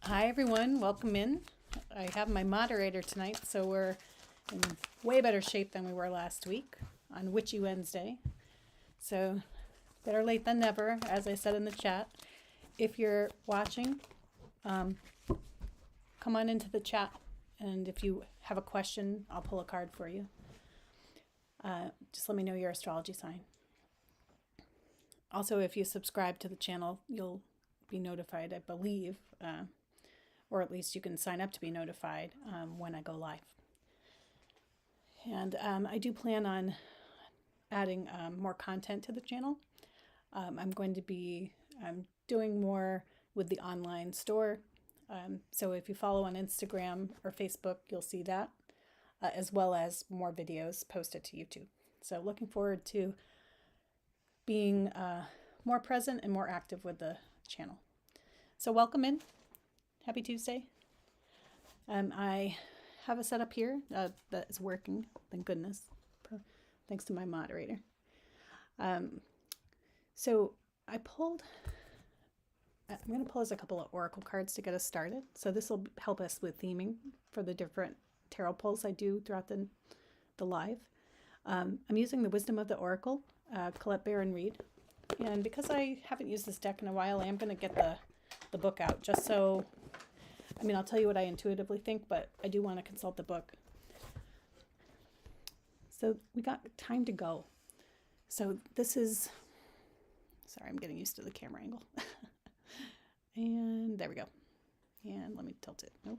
Hi everyone, welcome in. I have my moderator tonight, so we're in way better shape than we were last week on Witchy Wednesday. So better late than never, as I said in the chat. If you're watching, come on into the chat, and if you have a question, I'll pull a card for you. Just let me know your astrology sign. Also, if you subscribe to the channel, you'll be notified, I believe, or at least you can sign up to be notified when I go live. And I do plan on adding more content to the channel. I'm going to be doing more with the online store. So if you follow on Instagram or Facebook, you'll see that, as well as more videos posted to YouTube. So looking forward to being more present and more active with the channel. So welcome in. Happy Tuesday. I have a setup here that is working, thank goodness, thanks to my moderator. So I'm going to pull us a couple of oracle cards to get us started. So this will help us with theming for the different tarot pulls I do throughout the live. I'm using the Wisdom of the Oracle, Colette Baron Reed. And because I haven't used this deck in a while, I am going to get the book out just so, I'll tell you what I intuitively think, but I do want to consult the book. So we got Time to Go. So this is, sorry, I'm getting used to the camera angle. And there we go. And let me tilt it. Nope.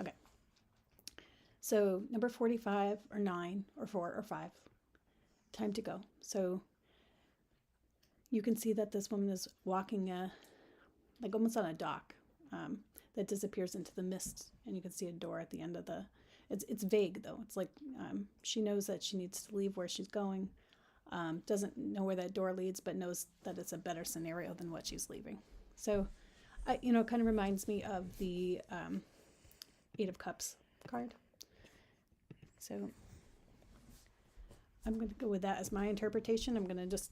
Okay. So number 45 or 9 or 4 or 5. Time to go. So you can see that this woman is walking like almost on a dock that disappears into the mist, and you can see a door at the end of it's vague though. It's like she knows that she needs to leave where she's going, doesn't know where that door leads, but knows that it's a better scenario than what she's leaving. So it kind of reminds me of the 8 of Cups card. So I'm going to go with that as my interpretation. I'm going to just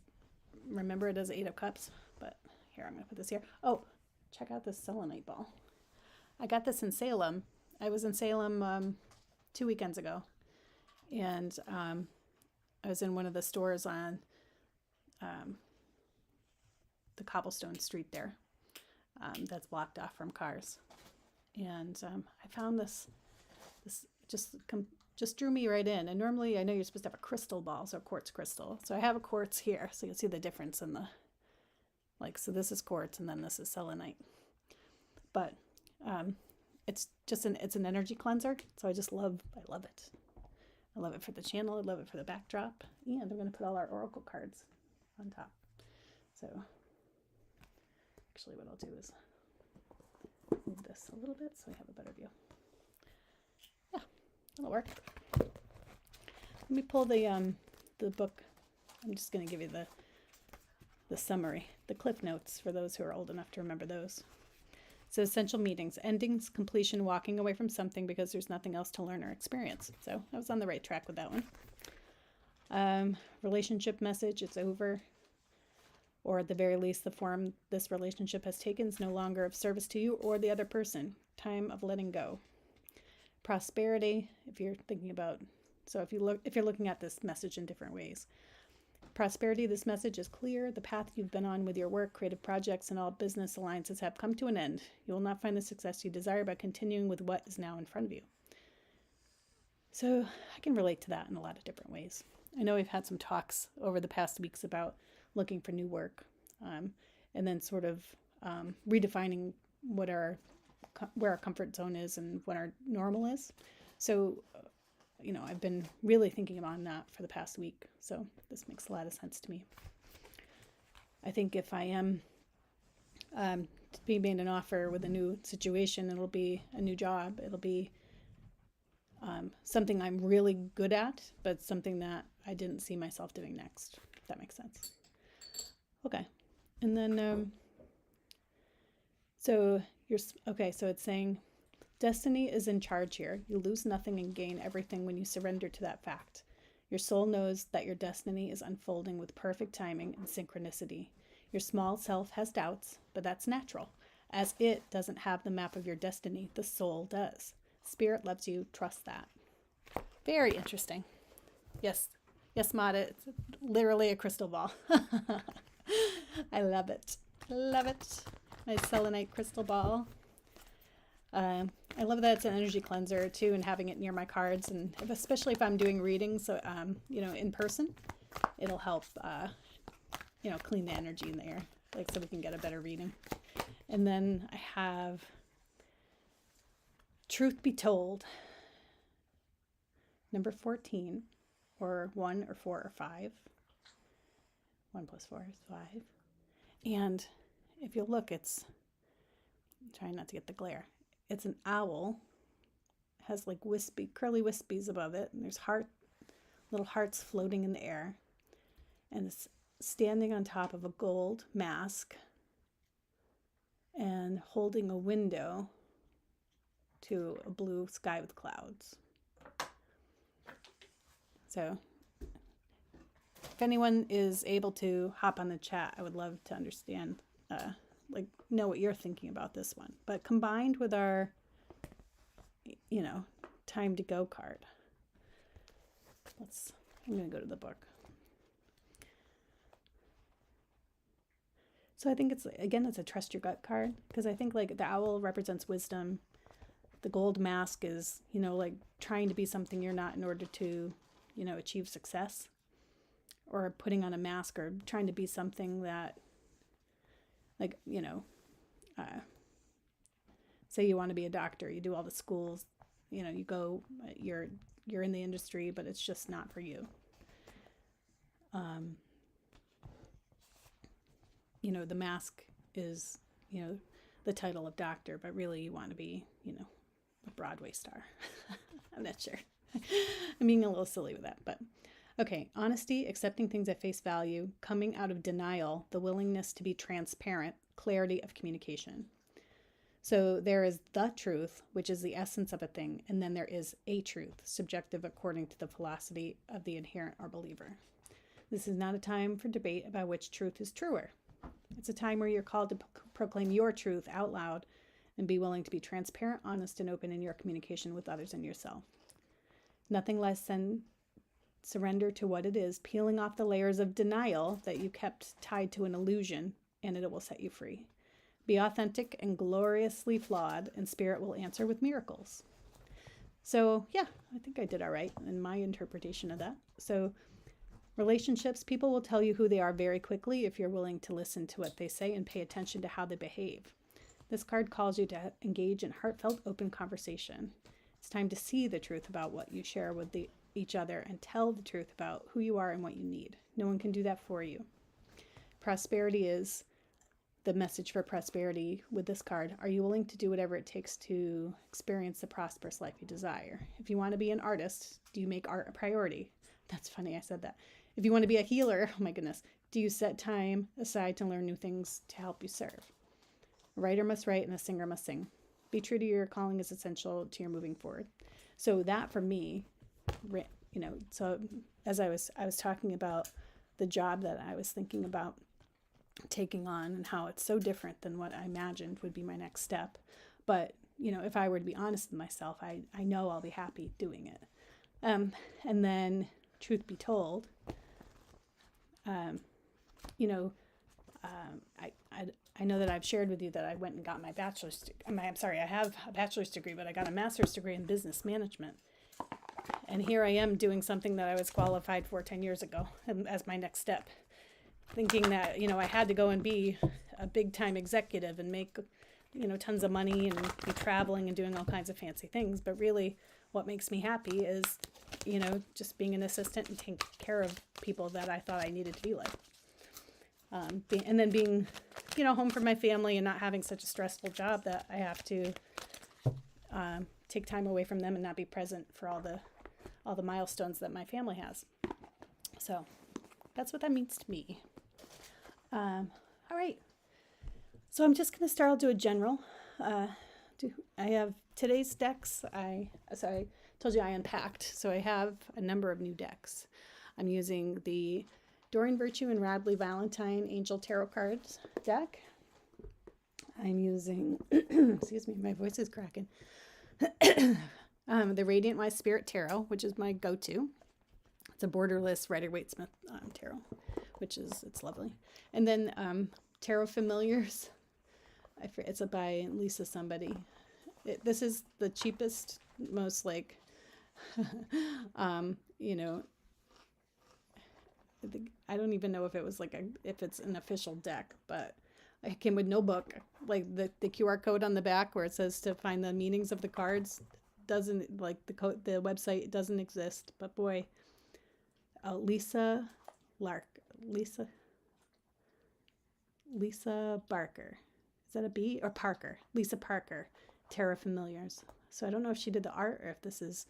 remember it as 8 of Cups, but here, I'm going to put this here. Oh, check out this selenite ball. I got this in Salem. I was in Salem 2 weekends ago, and I was in one of the stores on the cobblestone street there that's blocked off from cars. And I found this just drew me right in. And normally I know you're supposed to have a crystal ball, so quartz crystal. So I have a quartz here, so you'll see the difference in the, so this is quartz and then this is selenite. But it's an energy cleanser. So I love it. I love it for the channel. I love it for the backdrop. And I'm going to put all our oracle cards on top. So actually what I'll do is move this a little bit so I have a better view. Yeah, that'll work. Let me pull the book. I'm just going to give you the summary, the cliff notes for those who are old enough to remember those. So essential meetings, endings, completion, walking away from something because there's nothing else to learn or experience. So I was on the right track with that one. Relationship message, it's over. Or at the very least, the form this relationship has taken is no longer of service to you or the other person. Time of letting go. Prosperity, if you're thinking about, so if you're looking at this message in different ways. Prosperity, this message is clear. The path you've been on with your work, creative projects, and all business alliances have come to an end. You will not find the success you desire by continuing with what is now in front of you. So I can relate to that in a lot of different ways. I know we've had some talks over the past weeks about looking for new work, and then sort of redefining where our comfort zone is and what our normal is. So I've been really thinking about that for the past week. So this makes a lot of sense to me. I think if I am being made an offer with a new situation, it'll be a new job. It'll be something I'm really good at, but something that I didn't see myself doing next, if that makes sense. Okay. And then, so it's saying, destiny is in charge here. You lose nothing and gain everything when you surrender to that fact. Your soul knows that your destiny is unfolding with perfect timing and synchronicity. Your small self has doubts, but that's natural. as it doesn't have the map of your destiny. The soul does. Spirit loves you. Trust that. Very interesting. Yes. Yes, Mata. It's literally a crystal ball. I love it. Love it. My selenite crystal ball. I love that it's an energy cleanser too, and having it near my cards, and especially if I'm doing readings, so in person, it'll help clean the energy in the air, like so we can get a better reading. And then I have Truth Be Told, number 14, or 1 or 4 or 5. 1 plus 4 is 5. And if you look, I'm trying not to get the glare. It's an owl. It has like curly wispies above it, and there's little hearts floating in the air. And it's standing on top of a gold mask and holding a window to a blue sky with clouds. So if anyone is able to hop on the chat, I would love to understand, know what you're thinking about this one. But combined with our, time to go card. I'm going to go to the book. So I think it's a trust your gut card, because I think like the owl represents wisdom. The gold mask is, trying to be something you're not in order to, achieve success, or putting on a mask or trying to be something that, say you want to be a doctor, you do all the schools, you go, you're in the industry, but it's just not for you. The mask is, the title of doctor, but really you want to be, a Broadway star. I'm not sure. I'm being a little silly with that, but okay. Honesty, accepting things at face value, coming out of denial, the willingness to be transparent, clarity of communication. So there is the truth, which is the essence of a thing, and then there is a truth, subjective according to the philosophy of the adherent or believer. This is not a time for debate about which truth is truer. It's a time where you're called to proclaim your truth out loud and be willing to be transparent, honest, and open in your communication with others and yourself. Nothing less than surrender to what it is, peeling off the layers of denial that you kept tied to an illusion, and it will set you free. Be authentic and gloriously flawed, and spirit will answer with miracles. So, yeah, I think I did all right in my interpretation of that. So, relationships, people will tell you who they are very quickly if you're willing to listen to what they say and pay attention to how they behave. This card calls you to engage in heartfelt, open conversation. It's time to see the truth about what you share with each other and tell the truth about who you are and what you need. No one can do that for you. Prosperity is the message for prosperity with this card. Are you willing to do whatever it takes to experience the prosperous life you desire? If you want to be an artist, do you make art a priority? That's funny, I said that. If you want to be a healer, oh my goodness, do you set time aside to learn new things to help you serve? A writer must write and a singer must sing. Be true to your calling is essential to your moving forward. So that for me, so as I was talking about the job that I was thinking about taking on and how it's so different than what I imagined would be my next step. But, if I were to be honest with myself, I know I'll be happy doing it. And then truth be told, I know that I've shared with you that I went and got my bachelor's. I have a bachelor's degree, but I got a master's degree in business management. And here I am doing something that I was qualified for 10 years ago as my next step, thinking that, I had to go and be a big time executive and make, tons of money and be traveling and doing all kinds of fancy things. But really what makes me happy is, just being an assistant and taking care of people that I thought I needed to be like. And then being, home for my family and not having such a stressful job that I have to take time away from them and not be present for all the milestones that my family has. So that's what that means to me. All right. So I'm just going to start. I'll do a general. I have today's decks. I told you I unpacked. So I have a number of new decks. I'm using the Doreen Virtue and Radley Valentine Angel Tarot Cards deck. I'm using, excuse me, my voice is cracking. The Radiant Wise Spirit Tarot, which is my go-to. It's a borderless Rider-Waite-Smith tarot, it's lovely. And then Tarot Familiars. It's by Lisa somebody. This is the cheapest, most like, you know, I don't even know if it was like if it's an official deck, but it came with no book. Like the QR code on the back where it says to find the meanings of the cards doesn't, like the website doesn't exist. But boy, Lisa Barker. Is that a B or Parker? Lisa Parker, Tarot Familiars. So I don't know if she did the art or if this is,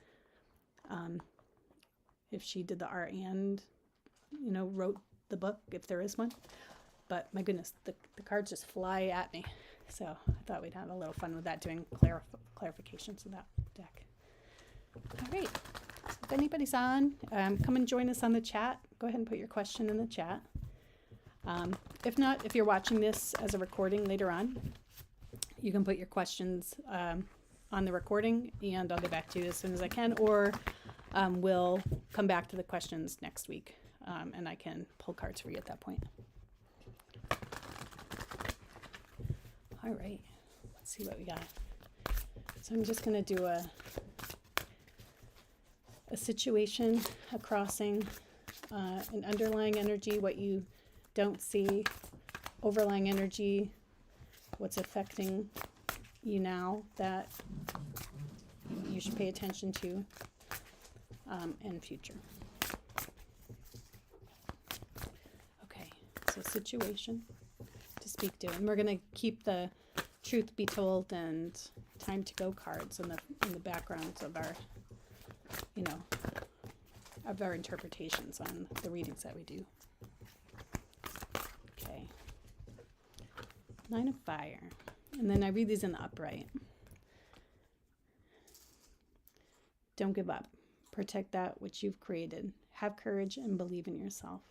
if she did the art and, you know, wrote the book, if there is one. But my goodness, the cards just fly at me. So I thought we'd have a little fun with that, doing clarifications of that deck. All right. So if anybody's on, come and join us on the chat. Go ahead and put your question in the chat. If not, if you're watching this as a recording later on, you can put your questions on the recording, and I'll get back to you as soon as I can, or we'll come back to the questions next week, and I can pull cards for you at that point. All right, let's see what we got. So I'm just going to do a situation, a crossing, an underlying energy, what you don't see, overlying energy, what's affecting you now that you should pay attention to, and future. Okay, so situation to speak to, and we're going to keep the truth be told and time to go cards in the backgrounds of our, you know, of our interpretations on the readings that we do. Okay, 9 of Fire, and then I read these in the upright. Don't give up. Protect that which you've created. Have courage and believe in yourself.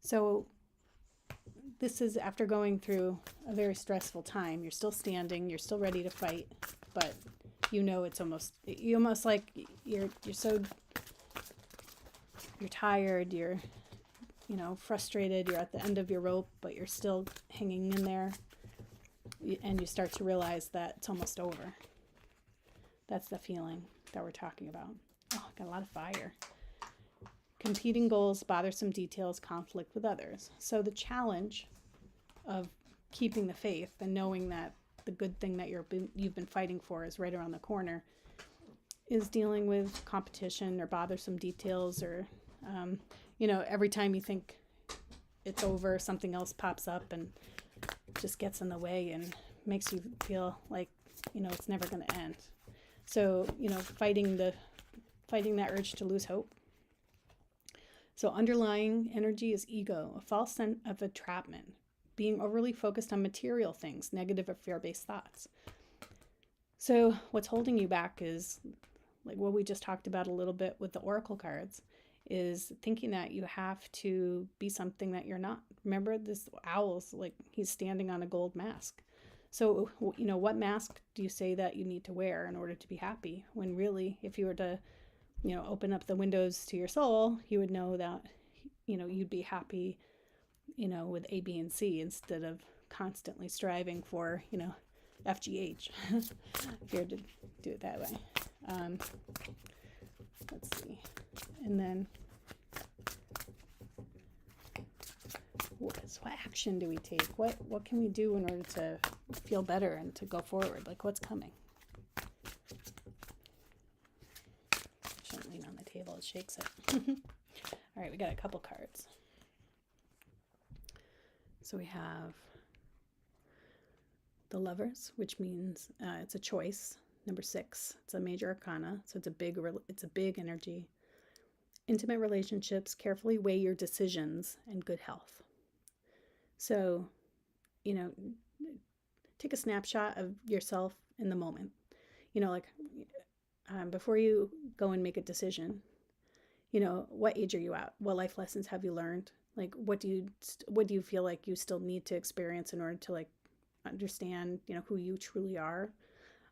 So this is after going through a very stressful time. You're still standing, you're still ready to fight, but you know it's almost like you're tired, you're, you know, frustrated, you're at the end of your rope, but you're still hanging in there, and you start to realize that it's almost over. That's the feeling that we're talking about. Oh, got a lot of fire. Competing goals, bothersome details, conflict with others. So the challenge of keeping the faith and knowing that the good thing that you've been fighting for is right around the corner is dealing with competition or bothersome details, or you know, every time you think it's over, something else pops up and just gets in the way and makes you feel like, you know, it's never going to end. So, you know, fighting that urge to lose hope. So underlying energy is ego, a false sense of entrapment, being overly focused on material things, negative or fear-based thoughts. So what's holding you back is, like what we just talked about a little bit with the oracle cards, is thinking that you have to be something that you're not. Remember, this owl's like he's standing on a gold mask. So, you know, what mask do you say that you need to wear in order to be happy? When really, if you were to, you know, open up the windows to your soul, you would know that, you know, you'd be happy, you know, with A, B, and C instead of constantly striving for, you know, FGH, if you were to do it that way. Let's see. And then what action do we take? What can we do in order to feel better and to go forward? Like, what's coming? Shouldn't lean on the table, it shakes it. All right, we got a couple cards. So we have the Lovers, which means it's a choice. Number 6, it's a major arcana, so it's a big energy. Intimate relationships, carefully weigh your decisions, and good health. So, you know, take a snapshot of yourself in the moment. You know, like before you go and make a decision, you know, what age are you at? What life lessons have you learned? Like, what do you feel like you still need to experience in order to like understand, who you truly are,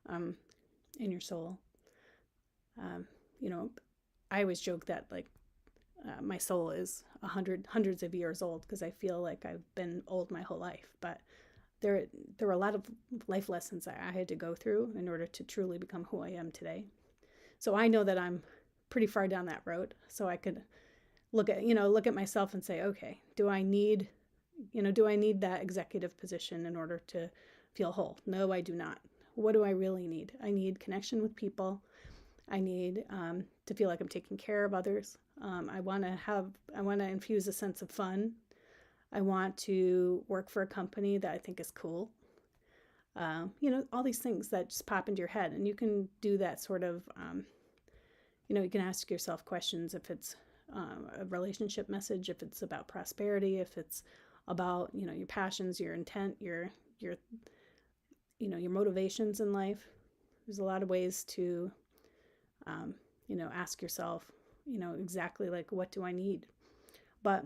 in your soul. You know, I always joke that like my soul is hundreds of years old because I feel like I've been old my whole life. But there were a lot of life lessons I had to go through in order to truly become who I am today. So I know that I'm pretty far down that road. So I could look at myself and say, okay, do I need that executive position in order to feel whole? No, I do not. What do I really need? I need connection with people. I need to feel like I'm taking care of others. I want to infuse a sense of fun. I want to work for a company that I think is cool. All these things that just pop into your head, and you can do that sort of, you can ask yourself questions if it's a relationship message, if it's about prosperity, if it's about, your passions, your intent, your motivations in life. There's a lot of ways to, ask yourself, exactly like, what do I need? But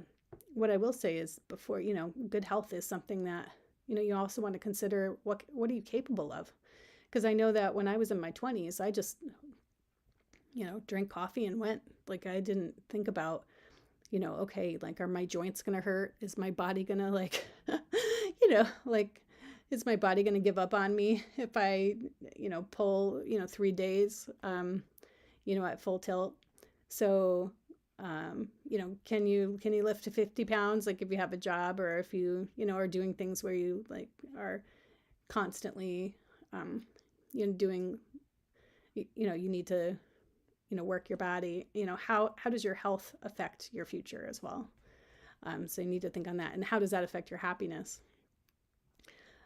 what I will say is before, good health is something that, you also want to consider what are you capable of? Because I know that when I was in my 20s, I just, drank coffee and went. Like, I didn't think about, okay, like, are my joints going to hurt? Is my body going to like, like, is my body going to give up on me if I, pull, 3 days, at full tilt? So, can you lift to 50 pounds? Like, if you have a job, or if you, are doing things where you like are constantly, doing, you need to, work your body. How does your health affect your future as well? So you need to think on that. And how does that affect your happiness?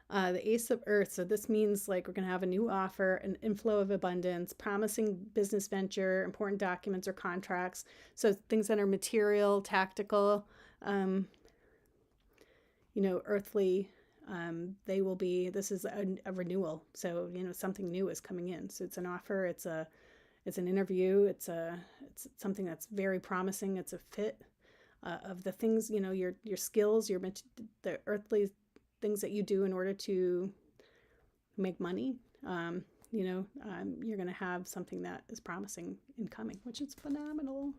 The Ace of Earth. So this means like we're going to have a new offer, an inflow of abundance, promising business venture, important documents or contracts. So things that are material, tactical, earthly. They will be. This is a renewal. So something new is coming in. So it's an offer. It's an interview. It's something that's very promising. It's a fit of the things, your skills, the earthly things that you do in order to make money. You're going to have something that is promising in coming, which is phenomenal.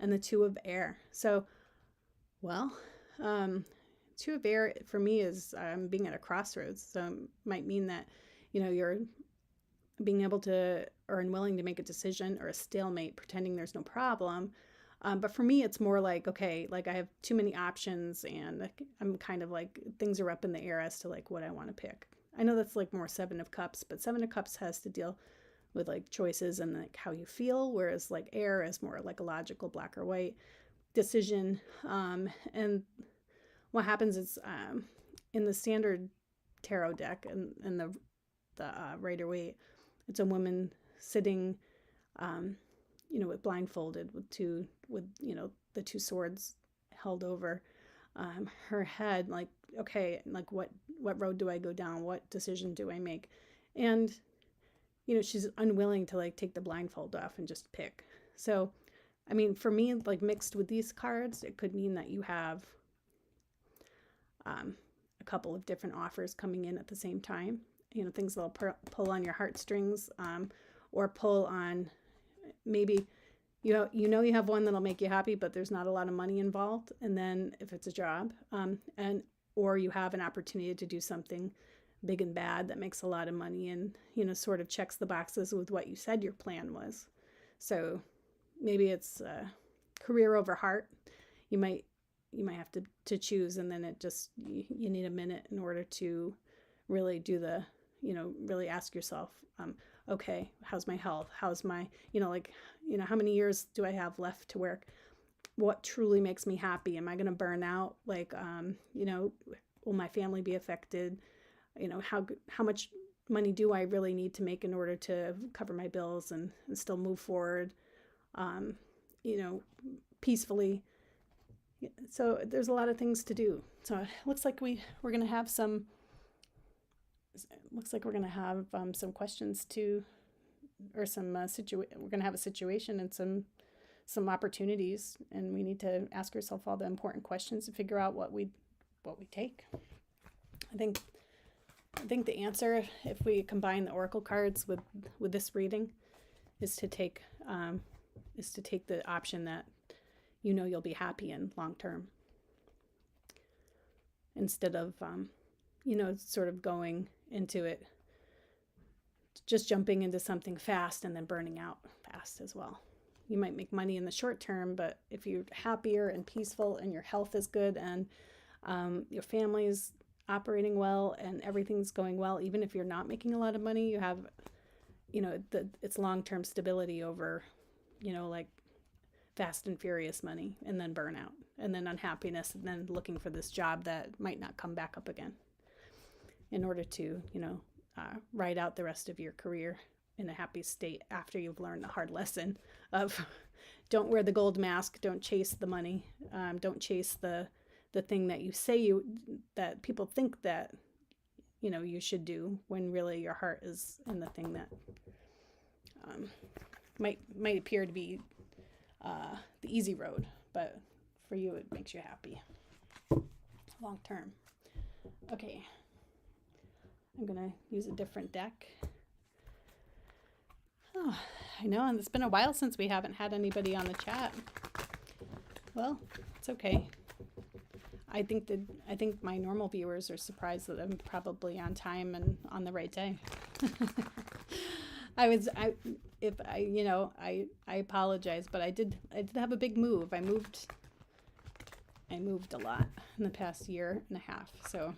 And the Two of Air. So, Two of Air for me is being at a crossroads. So it might mean that, you're being able to or unwilling to make a decision, or a stalemate, pretending there's no problem. But for me, it's more like, okay, like I have too many options, and I'm kind of like, things are up in the air as to like what I want to pick. I know that's like more Seven of Cups, but Seven of Cups has to deal with like choices and like how you feel, whereas like air is more like a logical black or white decision. And what happens is in the standard tarot deck and the Rider-Waite, it's a woman sitting, with blindfolded with the two swords held over her head. Like, okay, like what road do I go down? What decision do I make? And, she's unwilling to like take the blindfold off and just pick. So, I mean, for me, like mixed with these cards, it could mean that you have a couple of different offers coming in at the same time. Things that'll pull on your heartstrings, or pull on maybe you have one that'll make you happy, but there's not a lot of money involved. And then if it's a job, or you have an opportunity to do something big and bad that makes a lot of money and, sort of checks the boxes with what you said your plan was. So maybe it's career over heart. You might have to choose, and then it just, you need a minute in order to really do the, really ask yourself, okay, how's my health? How's my, how many years do I have left to work? What truly makes me happy? Am I going to burn out? Like, will my family be affected? How much money do I really need to make in order to cover my bills and still move forward, peacefully? So there's a lot of things to do. So it looks like we're going to have some questions to, or some we're going to have a situation and some some opportunities, and we need to ask ourselves all the important questions to figure out what we take. I think the answer, if we combine the oracle cards with this reading, is to take the option that you'll be happy in long term, instead of sort of going into it, just jumping into something fast and then burning out fast as well. You might make money in the short term, but if you're happier and peaceful and your health is good and your family's operating well and everything's going well, even if you're not making a lot of money, you have, it's long-term stability over, like fast and furious money, and then burnout, and then unhappiness, and then looking for this job that might not come back up again, in order to, ride out the rest of your career in a happy state after you've learned the hard lesson of don't wear the gold mask, don't chase the money, don't chase the thing that you say that people think that you should do, when really your heart is in the thing that might appear to be the easy road, but for you it makes you happy long term. Okay, I'm gonna use a different deck. Oh, I know, and it's been a while since we haven't had anybody on the chat. Well, it's okay. I think my normal viewers are surprised that I'm probably on time and on the right day. I apologize, but I did have a big move. I moved a lot in the past year and a half. So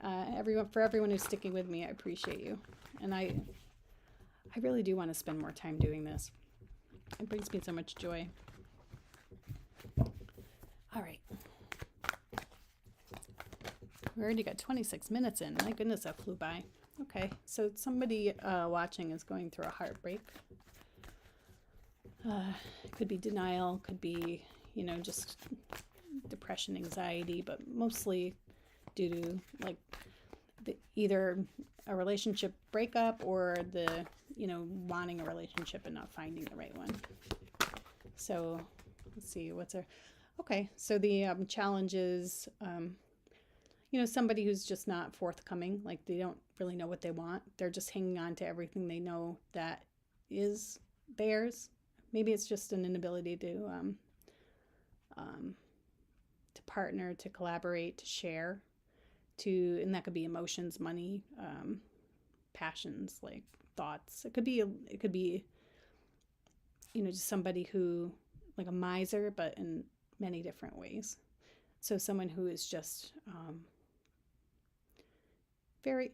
everyone who's sticking with me, I appreciate you. And I really do want to spend more time doing this. It brings me so much joy. All right. We already got 26 minutes in. My goodness, that flew by. Okay, so somebody watching is going through a heartbreak. Could be denial, could be, just depression, anxiety, but mostly due to either a relationship breakup or the, wanting a relationship and not finding the right one. So let's see, okay, so the challenge is, somebody who's just not forthcoming, like they don't really know what they want. They're just hanging on to everything they know that is theirs. Maybe it's just an inability to partner, to collaborate, to share, and that could be emotions, money, passions, like thoughts. It could be, just somebody who, like a miser, but in many different ways. So someone who is just very,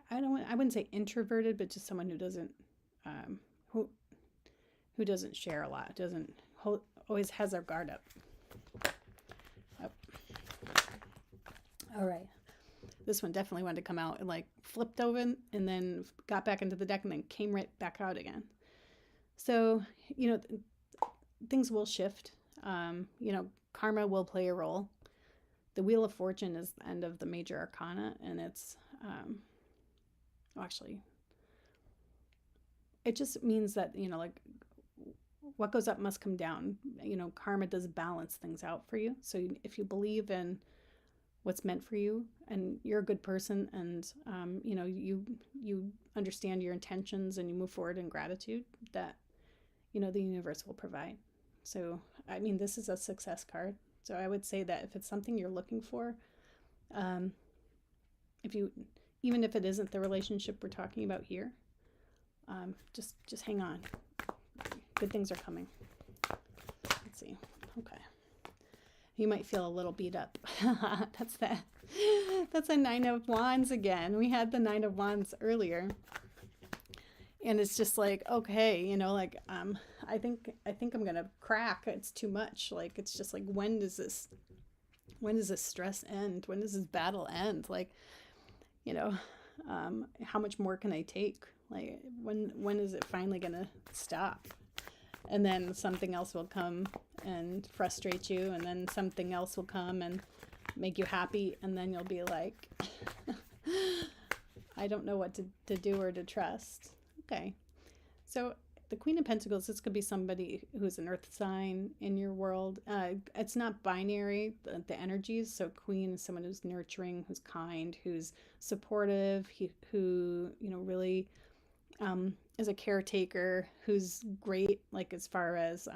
I wouldn't say introverted, but just someone who doesn't who doesn't share a lot, always has their guard up. All right, this one definitely wanted to come out and flipped over and then got back into the deck and then came right back out again. So things will shift. Karma will play a role. The Wheel of Fortune is the end of the major arcana, and it's actually, it just means that what goes up must come down. Karma does balance things out for you. So if you believe in what's meant for you, and you're a good person, and you understand your intentions, and you move forward in gratitude, that the universe will provide. So this is a success card. So I would say that if it's something you're looking for, even if it isn't the relationship we're talking about here, just hang on. Good things are coming. Let's see. Okay. You might feel a little beat up. That's a 9 of Wands again. We had the 9 of Wands earlier. And it's just okay, I think I'm going to crack. It's too much. It's just when does this stress end? When does this battle end? How much more can I take? When is it finally going to stop? And then something else will come and frustrate you, and then something else will come and make you happy, and then you'll be like, I don't know what to do or to trust. Okay. So the Queen of Pentacles, this could be somebody who's an earth sign in your world. It's not binary, the energies. So Queen is someone who's nurturing, who's kind, who's supportive, who, really is a caretaker, who's great, like as far as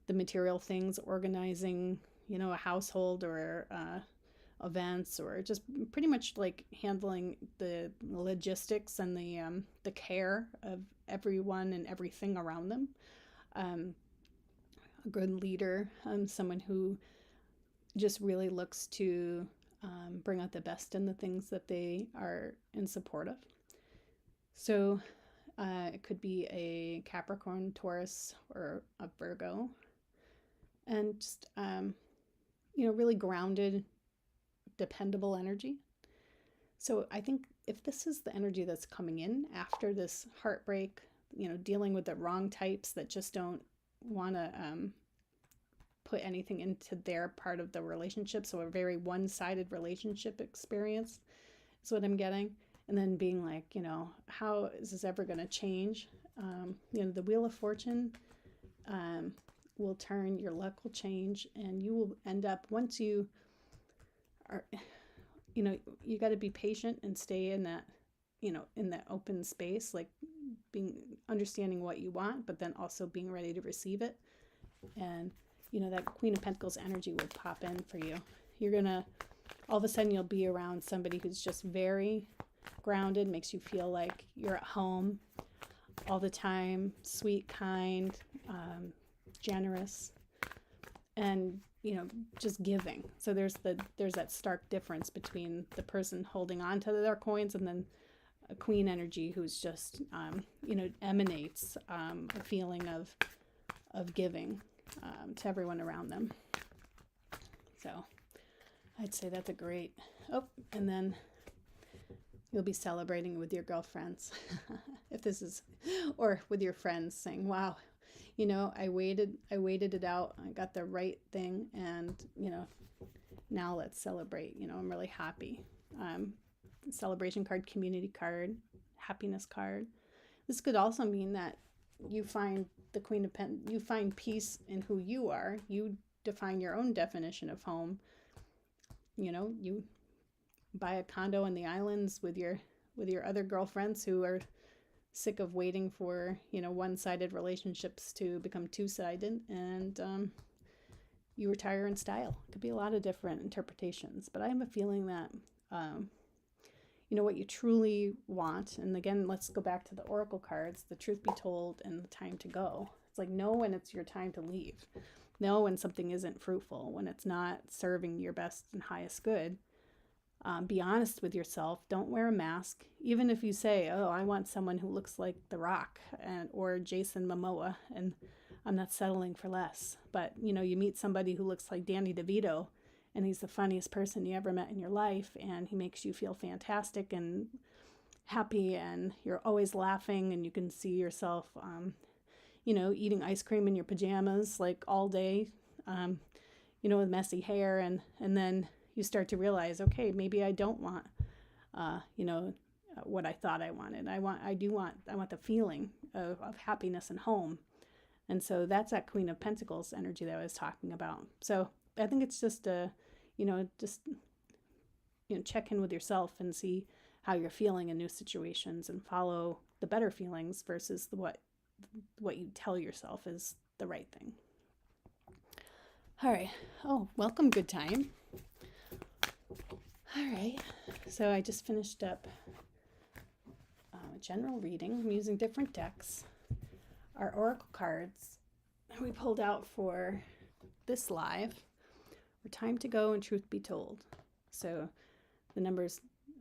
the material things, organizing, a household or events, or just pretty much like handling the logistics and the care of everyone and everything around them. A good leader, someone who just really looks to bring out the best in the things that they are in support of. So it could be a Capricorn, Taurus, or a Virgo, and just really grounded, dependable energy. So I think if this is the energy that's coming in after this heartbreak, dealing with the wrong types that just don't want to put anything into their part of the relationship, so a very one-sided relationship experience is what I'm getting. And then being like, how is this ever going to change? The Wheel of Fortune will turn, your luck will change, and you will end up, once you are, you got to be patient and stay in that, in that open space, like understanding what you want, but then also being ready to receive it. And, that Queen of Pentacles energy will pop in for you. You're going to, all of a sudden you'll be around somebody who's just very grounded, makes you feel like you're at home all the time, sweet, kind, generous, and just giving. So there's that stark difference between the person holding on to their coins and then a queen energy who's just emanates a feeling of giving to everyone around them. So I'd say that's a great. And then you'll be celebrating with your girlfriends if this is, or with your friends, saying, wow, I waited it out. I got the right thing. And, now let's celebrate. I'm really happy. Celebration card, community card, happiness card. This could also mean that you find the Queen of Pentacles, you find peace in who you are. You define your own definition of home. You buy a condo in the islands with your other girlfriends who are sick of waiting for one-sided relationships to become two-sided, and you retire in style. It could be a lot of different interpretations, but I have a feeling that what you truly want, and again, let's go back to the oracle cards, the truth be told and the time to go. It's like, know when it's your time to leave. Know when something isn't fruitful, when it's not serving your best and highest good. Be honest with yourself. Don't wear a mask. Even if you say, oh, I want someone who looks like The Rock or Jason Momoa, and I'm not settling for less. But, you meet somebody who looks like Danny DeVito, and he's the funniest person you ever met in your life, and he makes you feel fantastic and happy, and you're always laughing, and you can see yourself, eating ice cream in your pajamas, like all day, with messy hair, and then you start to realize, okay, maybe I don't want, what I thought I wanted. I want the feeling of happiness and home. And so that's that Queen of Pentacles energy that I was talking about. So I think it's just check in with yourself and see how you're feeling in new situations, and follow the better feelings versus what you tell yourself is the right thing. All right. Oh, welcome, good time. All right, so I just finished up a general reading. I'm using different decks. Our oracle cards we pulled out for this live were Time to Go and Truth Be Told. So the numbers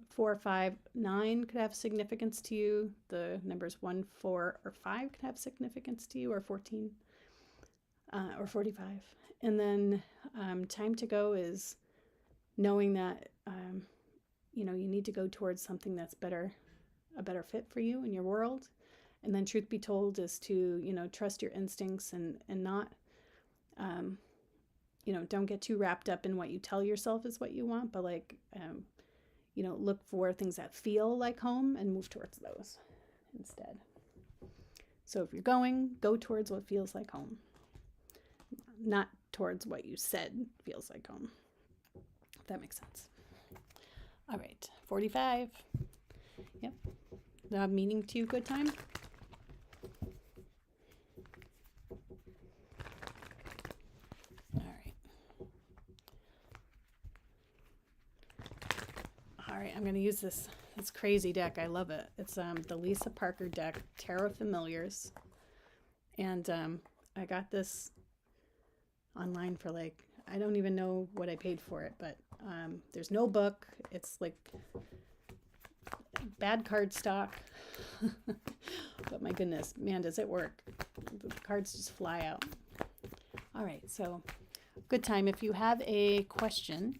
4, 5, 9 could have significance to you. The numbers 1, 4, or 5 could have significance to you, or 14, or 45. And then Time to Go is knowing that you need to go towards something that's a better fit for you in your world. And then Truth Be Told is to trust your instincts and not don't get too wrapped up in what you tell yourself is what you want, but look for things that feel like home and move towards those instead. So if you're going, go towards what feels like home, not towards what you said feels like home. If that makes sense. All right, 45. Yep. Meaning to you, good time. All right, I'm going to use this crazy deck. I love it. It's the Lisa Parker deck, Tarot Familiars. And I got this online for like, I don't even know what I paid for it, but there's no book. It's like bad card stock. But my goodness, man, does it work. The cards just fly out. All right, so good time. If you have a question,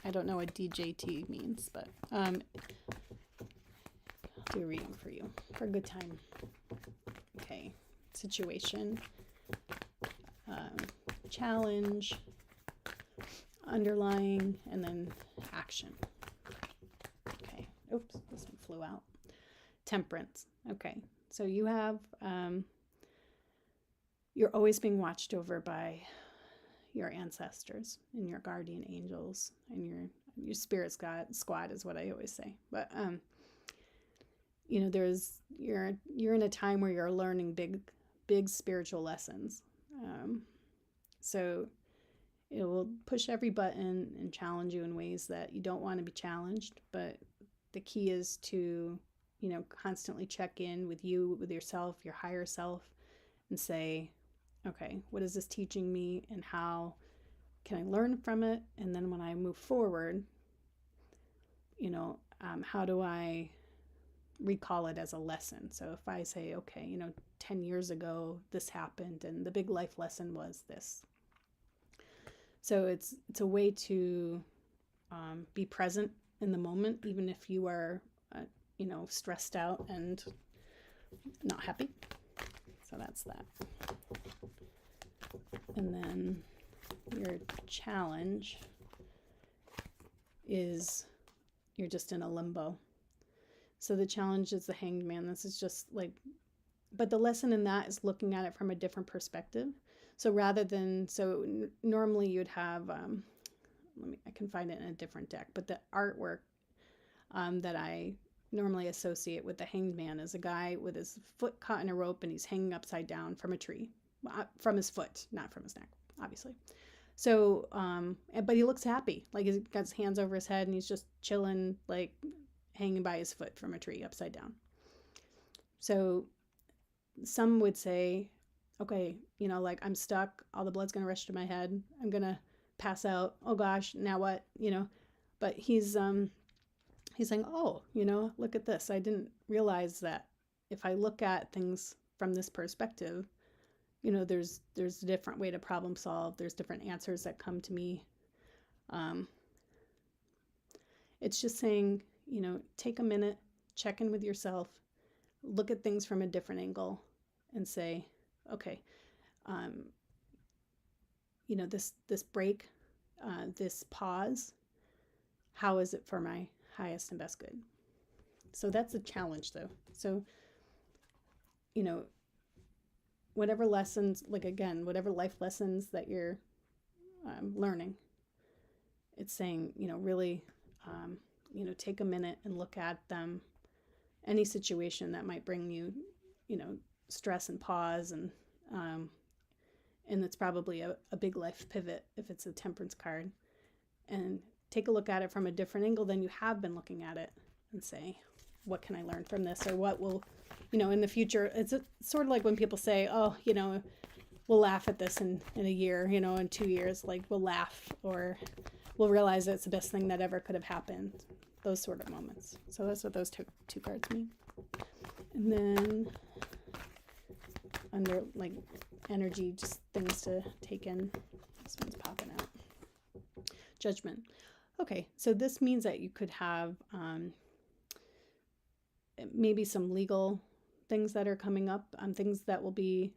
I don't know what DJT means, but I'll do a reading for you for a good time. Okay, situation, challenge, underlying, and then action. Okay, oops, this one flew out. Temperance. Okay, so you have, you're always being watched over by your ancestors and your guardian angels and your spirit squad is what I always say. But you know, you're in a time where you're learning big spiritual lessons. So it will push every button and challenge you in ways that you don't want to be challenged. But the key is to, you know, constantly check in with yourself, your higher self, and say, okay, what is this teaching me and how can I learn from it? And then when I move forward, you know, how do I recall it as a lesson? So if I say, okay, you know, 10 years ago, this happened and the big life lesson was this. So it's a way to be present in the moment, even if you are, you know, stressed out and not happy. So that's that. And then your challenge is you're just in a limbo. So the challenge is the Hanged Man. This is just like, but the lesson in that is looking at it from a different perspective. So rather than, normally you'd have, I can find it in a different deck, but the artwork that I normally associate with the Hanged Man is a guy with his foot caught in a rope and he's hanging upside down from a tree, from his foot, not from his neck, obviously. So, but he looks happy, like he's got his hands over his head and he's just chilling, like hanging by his foot from a tree upside down. So some would say, okay, you know, like I'm stuck, all the blood's going to rush to my head, I'm going to pass out, oh gosh, now what, you know? But he's saying, oh, you know, look at this, I didn't realize that if I look at things from this perspective, you know, there's a different way to problem solve, there's different answers that come to me. It's just saying, you know, take a minute, check in with yourself, look at things from a different angle and say, okay, you know, this break, this pause, how is it for my highest and best good? So that's a challenge though. So, you know, whatever lessons, like again, whatever life lessons that you're learning, it's saying, you know, really, you know, take a minute and look at them, any situation that might bring you, you know, stress and pause, and it's probably a big life pivot if it's a Temperance card, and take a look at it from a different angle than you have been looking at it and say, what can I learn from this? Or what will, you know, in the future, it's sort of like when people say, oh, you know, we'll laugh at this in a year, you know, in 2 years, like we'll laugh or we'll realize it's the best thing that ever could have happened. Those sort of moments. So that's what those two cards mean. And then under like energy, just things to take in. This one's popping out. Judgment. Okay, so this means that you could have maybe some legal things that are coming up, things that will be,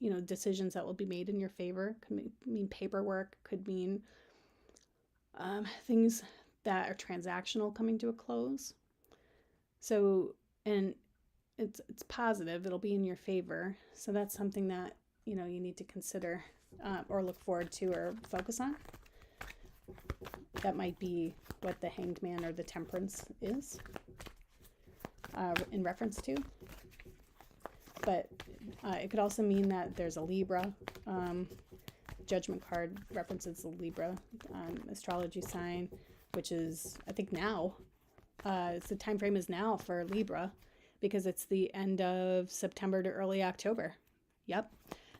you know, decisions that will be made in your favor. Could mean paperwork, could mean things that are transactional coming to a close. So, and it's positive. It'll be in your favor. So that's something that, you need to consider or look forward to or focus on. That might be what the Hanged Man or the Temperance is in reference to. But it could also mean that there's a Libra. Judgment card references the Libra astrology sign, which is, I think now, the time frame is now for Libra, because it's the end of September to early October. Yep.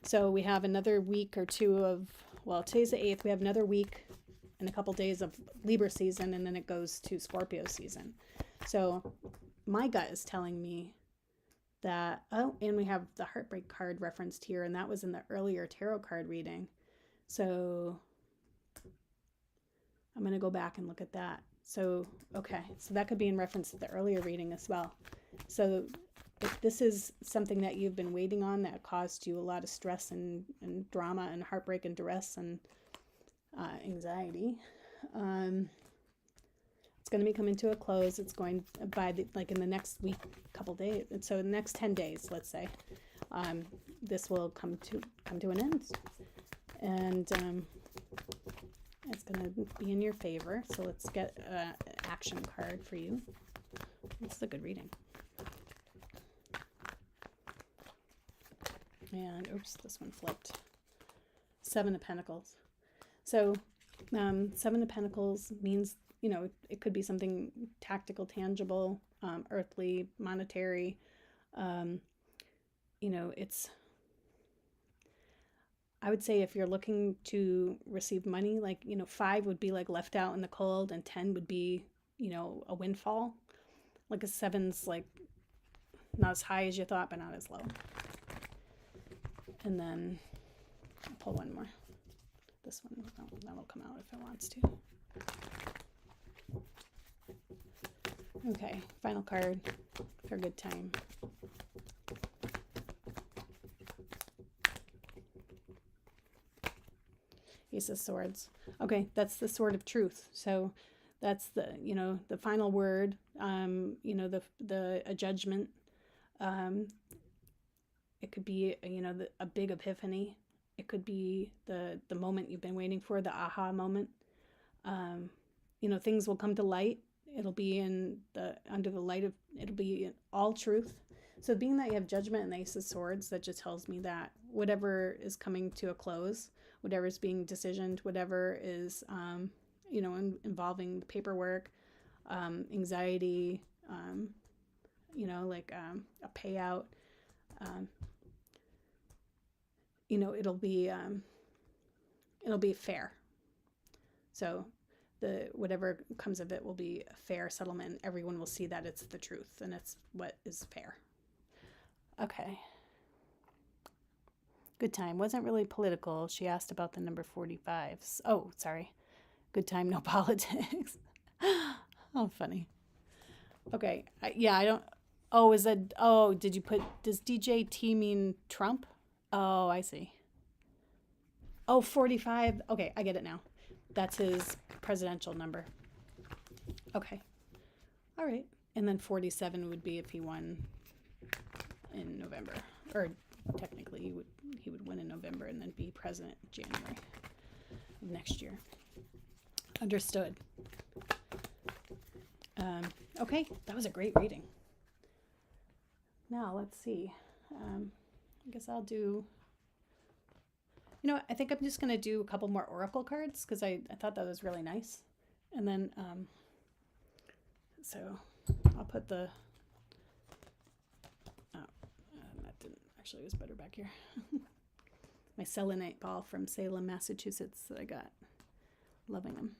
So we have another week or two of, well, today's the 8th. We have another week and a couple days of Libra season, and then it goes to Scorpio season. So my gut is telling me that, and we have the heartbreak card referenced here, and that was in the earlier tarot card reading. So I'm going to go back and look at that. So, okay, so that could be in reference to the earlier reading as well. So if this is something that you've been waiting on that caused you a lot of stress and drama and heartbreak and duress and anxiety, it's going to be coming to a close. It's going by in the next week, couple days. And so the next 10 days, let's say, this will come to an end. And it's going to be in your favor. So let's get an action card for you. This is a good reading. And, oops, this one flipped. 7 of Pentacles. So 7 of Pentacles means, it could be something tactical, tangible, earthly, monetary. It's, I would say if you're looking to receive money, 5 would be like left out in the cold, and 10 would be, a windfall. Like a 7's not as high as you thought, but not as low. And then I'll pull one more. This one, that'll come out if it wants to. Okay, final card for a good time. Ace of Swords. Okay, that's the sword of truth. So that's the, the final word, a judgment. It could be, a big epiphany. It could be the moment you've been waiting for, the aha moment. Things will come to light. It'll be under the light of, it'll be in all truth. So being that you have Judgment and the Ace of Swords, that just tells me that whatever is coming to a close, whatever is being decisioned, whatever is, involving the paperwork, anxiety, a payout, it'll be fair. So whatever comes of it will be a fair settlement, and everyone will see that it's the truth and it's what is fair. Okay. Good time. Wasn't really political. She asked about the number 45. Oh, sorry. Good time, no politics. Oh, funny. Okay. I don't. Oh, did you put, does DJT mean Trump? Oh, I see. Oh, 45. Okay, I get it now. That's his presidential number. Okay. All right. And then 47 would be if he won in November. Or technically he would win in November and then be president in January of next year. Understood. Okay, that was a great reading. Now let's see. I guess I'll do, I think I'm just going to do a couple more oracle cards because I thought that was really nice. And then, so I'll put that didn't, actually it was better back here. My selenite ball from Salem, Massachusetts that I got. Loving them.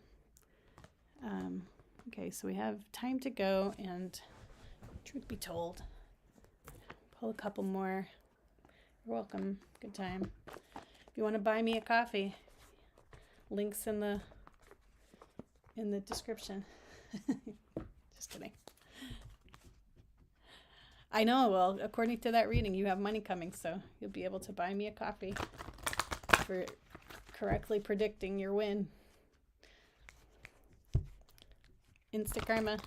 Okay, so we have time to go, and truth be told, pull a couple more. You're welcome. Good time. If you want to buy me a coffee, links in the description. Just kidding. I know, well, according to that reading, you have money coming, so you'll be able to buy me a coffee for correctly predicting your win. Insta Karma.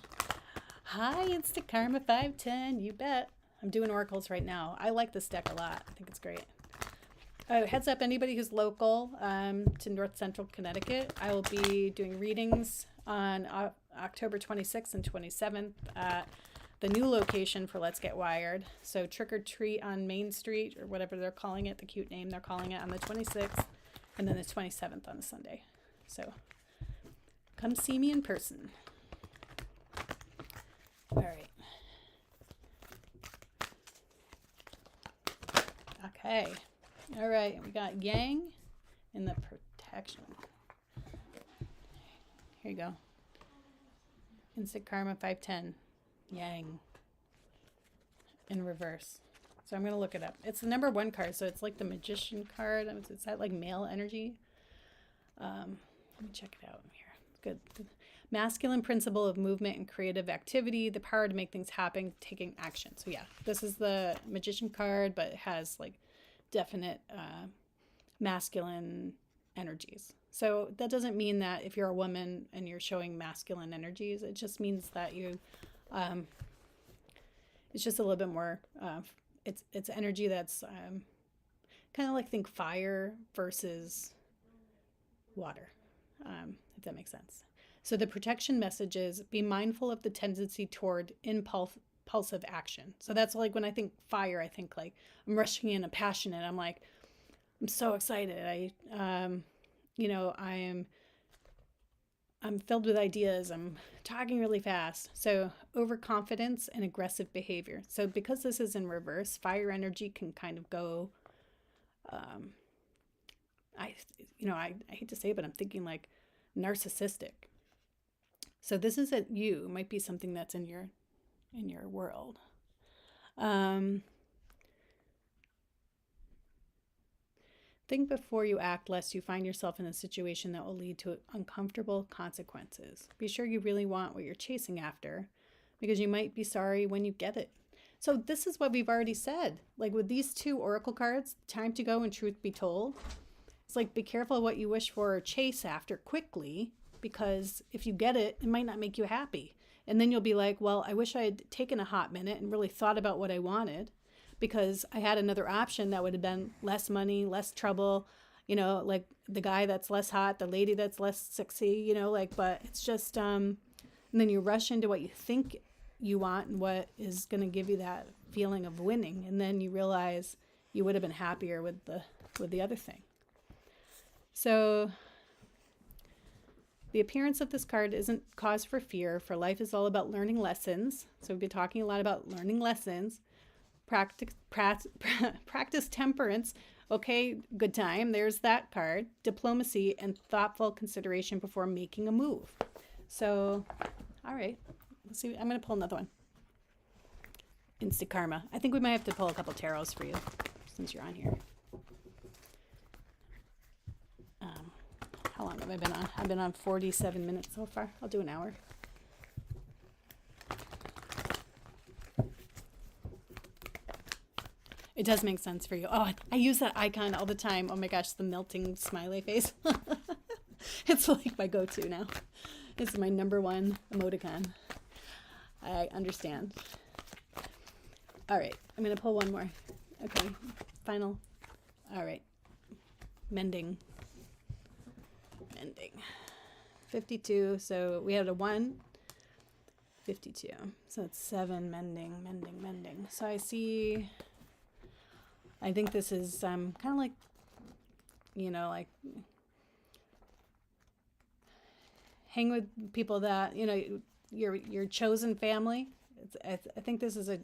Hi, Insta Karma 510. You bet. I'm doing oracles right now. I like this deck a lot. I think it's great. Heads up, anybody who's local to North Central Connecticut, I will be doing readings on October 26th and 27th at the new location for Let's Get Wired. So Trick or Treat on Main Street, or whatever they're calling it, the cute name they're calling it, on the 26th, and then the 27th on a Sunday. So come see me in person. All right. Okay. All right. We got Yang in the protection. Here you go. Instant Karma 510. Yang. In reverse. So I'm going to look it up. It's the number 1 card. So it's like the Magician card. Is that like male energy? Let me check it out here. Good. Masculine principle of movement and creative activity, the power to make things happen, taking action. So yeah, this is the Magician card, but it has like definite masculine energies. So that doesn't mean that if you're a woman and you're showing masculine energies, it just means that you, it's just a little bit more, it's energy that's kind of like, think fire versus water, if that makes sense. So the protection message is be mindful of the tendency toward impulsive action. So that's like when I think fire, I think like I'm rushing in, I'm passionate. I'm like, I'm so excited. I'm filled with ideas. I'm talking really fast. So overconfidence and aggressive behavior. So because this is in reverse, fire energy can kind of go, I hate to say it, but I'm thinking like narcissistic. So this is it might be something that's in your world. Think before you act, lest you find yourself in a situation that will lead to uncomfortable consequences. Be sure you really want what you're chasing after, because you might be sorry when you get it. So this is what we've already said. Like with these 2 oracle cards, time to go and truth be told. It's like, be careful what you wish for or chase after quickly, because if you get it, it might not make you happy. And then you'll be like, well, I wish I had taken a hot minute and really thought about what I wanted, because I had another option that would have been less money, less trouble, like the guy that's less hot, the lady that's less sexy, but it's just, and then you rush into what you think you want and what is going to give you that feeling of winning. And then you realize you would have been happier with the other thing. So the appearance of this card isn't cause for fear, for life is all about learning lessons. So we've been talking a lot about learning lessons. Practice temperance. Okay, good time. There's that card. Diplomacy and thoughtful consideration before making a move. So, all right. Let's see. I'm going to pull another one. Instant Karma. I think we might have to pull a couple tarots for you since you're on here. How long have I been on? I've been on 47 minutes so far. I'll do an hour. It does make sense for you. Oh, I use that icon all the time. Oh my gosh, the melting smiley face. It's like my go-to now. It's my #1 emoticon. I understand. All right, I'm going to pull one more. Okay, final. All right, mending. 52, so we had a 1, 52, so it's 7, mending. So I think this is kind of like, like hang with people that, your chosen family. I think this is a,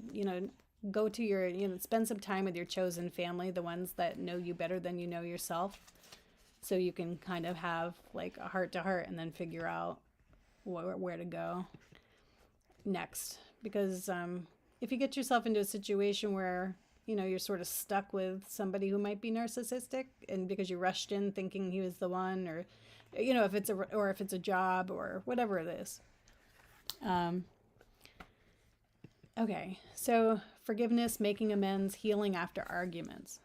go to your, spend some time with your chosen family, the ones that know you better than you know yourself. So you can kind of have like a heart-to-heart and then figure out where to go next. Because if you get yourself into a situation where, you're sort of stuck with somebody who might be narcissistic, and because you rushed in thinking he was the one, or, if it's a job or whatever it is. Okay, so forgiveness, making amends, healing after arguments.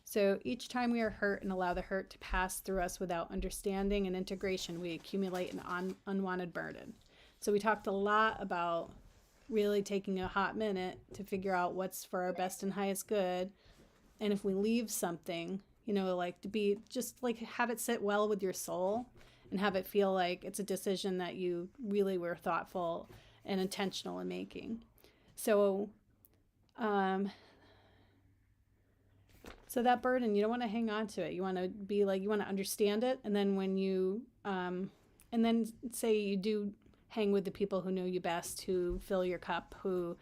So each time we are hurt and allow the hurt to pass through us without understanding and integration, we accumulate an unwanted burden. So we talked a lot about really taking a hot minute to figure out what's for our best and highest good. And if we leave something, like to be just like have it sit well with your soul and have it feel like it's a decision that you really were thoughtful and intentional in making. So, so that burden, you don't want to hang on to it. You want to be like, you want to understand it. And then when you, and then say you do hang with the people who know you best, who fill your cup, who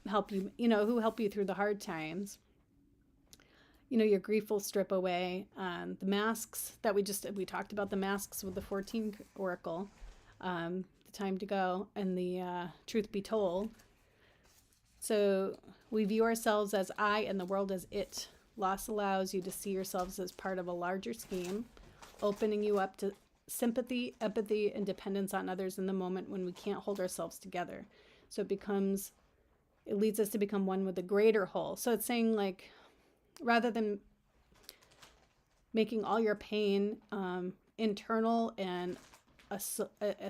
help you, who help you through the hard times. Your grief will strip away. The masks that we talked about, the masks with the 14 Oracle, the time to go, and the truth be told. So we view ourselves as I and the world as it. Loss allows you to see yourselves as part of a larger scheme, opening you up to sympathy, empathy, and dependence on others in the moment when we can't hold ourselves together. So it leads us to become one with the greater whole. So it's saying like, rather than making all your pain internal and a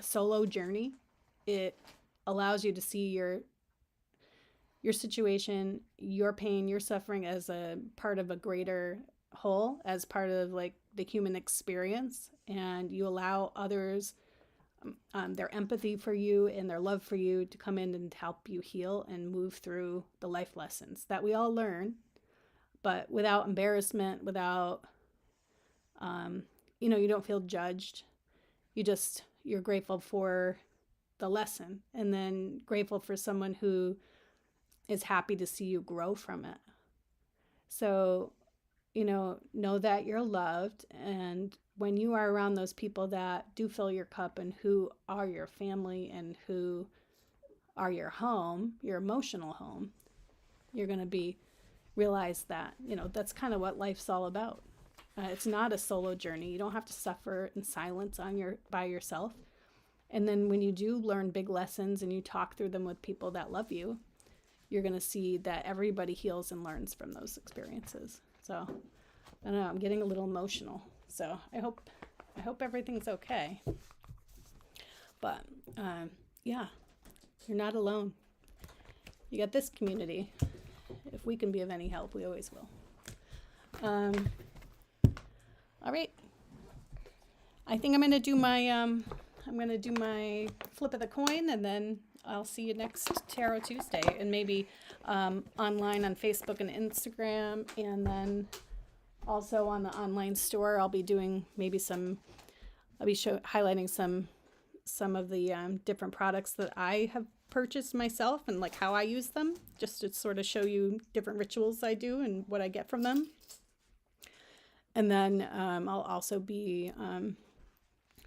solo journey, it allows you to see your situation, your pain, your suffering as a part of a greater whole, as part of like the human experience, and you allow others their empathy for you and their love for you to come in and help you heal and move through the life lessons that we all learn, but without embarrassment, without, you don't feel judged. You're grateful for the lesson, and then grateful for someone who is happy to see you grow from it. So, know that you're loved, and when you are around those people that do fill your cup and who are your family and who are your home, your emotional home, you're going to realize that, that's kind of what life's all about. It's not a solo journey. You don't have to suffer in silence by yourself. And then when you do learn big lessons and you talk through them with people that love you, you're going to see that everybody heals and learns from those experiences. So I don't know, I'm getting a little emotional. So I hope everything's okay. But yeah, you're not alone. You got this community. If we can be of any help, we always will. All right. I think I'm going to do my flip of the coin, and then I'll see you next Tarot Tuesday, and maybe online on Facebook and Instagram, and then also on the online store. I'll be doing highlighting some of the different products that I have purchased myself and like how I use them, just to sort of show you different rituals I do and what I get from them. And then I'll also be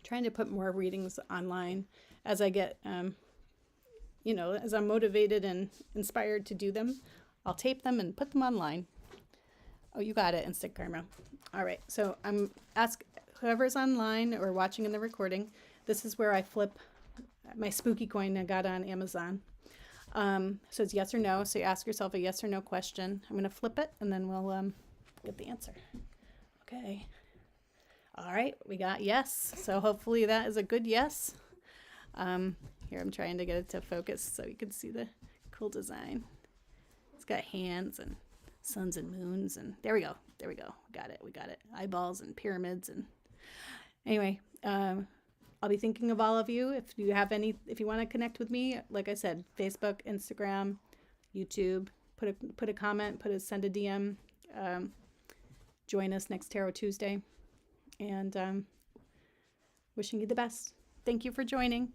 trying to put more readings online as I get, as I'm motivated and inspired to do them. I'll tape them and put them online. Oh, you got it, Instant Karma. All right, so ask whoever's online or watching in the recording. This is where I flip my spooky coin I got on Amazon. So it's yes or no. So you ask yourself a yes or no question. I'm going to flip it, and then we'll get the answer. Okay. All right, we got yes. So hopefully that is a good yes. Here, I'm trying to get it to focus so you can see the cool design. It's got hands and suns and moons, and there we go. We got it. Eyeballs and pyramids. And anyway, I'll be thinking of all of you. If you want to connect with me, like I said, Facebook, Instagram, YouTube, put a comment, send a DM. Join us next Tarot Tuesday, and wishing you the best. Thank you for joining.